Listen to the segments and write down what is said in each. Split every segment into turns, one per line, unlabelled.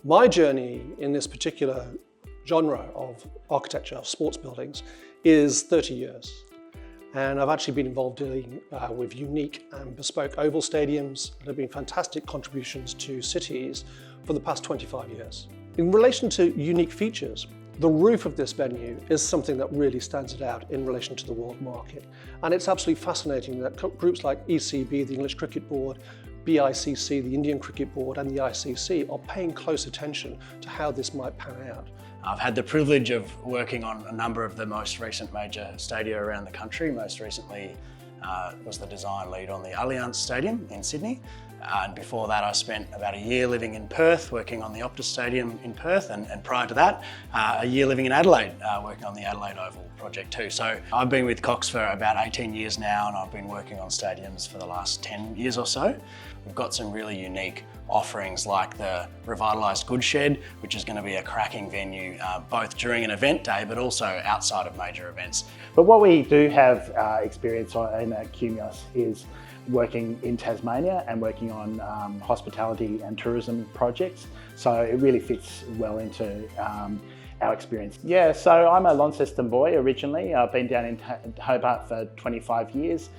My journey in this particular genre of architecture, of sports buildings, is 30 years. And I've actually been involved dealing with unique and bespoke oval stadiums that have been fantastic contributions to cities for the past 25 years. In relation to unique features, the roof of this venue is something that really stands it out in relation to the world market. And it's absolutely fascinating that groups like ECB, the English Cricket Board, BICC, the Indian Cricket Board, and the ICC are paying close attention to how this might pan out.
I've had the privilege of working on a number of the most recent major stadia around the country. Most recently was the design lead on the Allianz Stadium in Sydney. And before that, I spent about a year living in Perth, working on the Optus Stadium in Perth. And prior to that, a year living in Adelaide, working on the Adelaide Oval project too. So I've been with COX for about 18 years now, and I've been working on stadiums for the last 10 years or so. We've got some really unique offerings like the revitalised Goods Shed, which is going to be a cracking venue both during an event day but also outside of major events.
But what we do have experience in at Cumulus is working in Tasmania and working on hospitality and tourism projects. So it really fits well into our experience. Yeah, so I'm a Launceston boy originally. I've been down in Hobart for 25 years.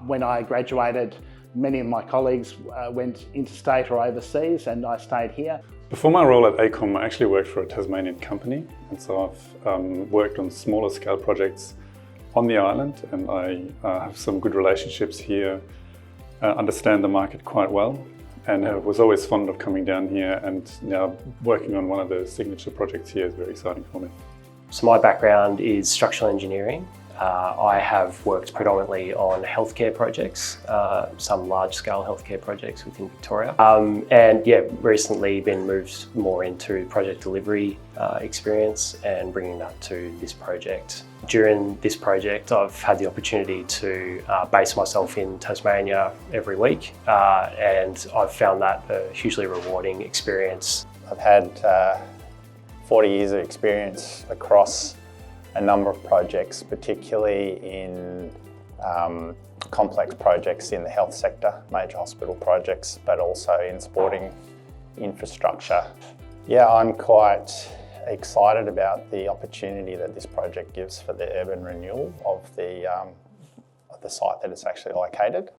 When I graduated, many of my colleagues went interstate or overseas, and I stayed here.
Before my role at AECOM, I actually worked for a Tasmanian company, and so I've worked on smaller scale projects on the island, and I have some good relationships here, understand the market quite well, and was always fond of coming down here, and now working on one of the signature projects here is very exciting for me.
So my background is structural engineering. I have worked predominantly on healthcare projects, some large-scale healthcare projects within Victoria, and yeah, recently been moved more into project delivery experience and bringing that to this project. During this project, I've had the opportunity to base myself in Tasmania every week, and I've found that a hugely rewarding experience.
I've had 40 years of experience across a number of projects, particularly in complex projects in the health sector, major hospital projects, but also in sporting infrastructure. Yeah, I'm quite excited about the opportunity that this project gives for the urban renewal of the site that it's actually located.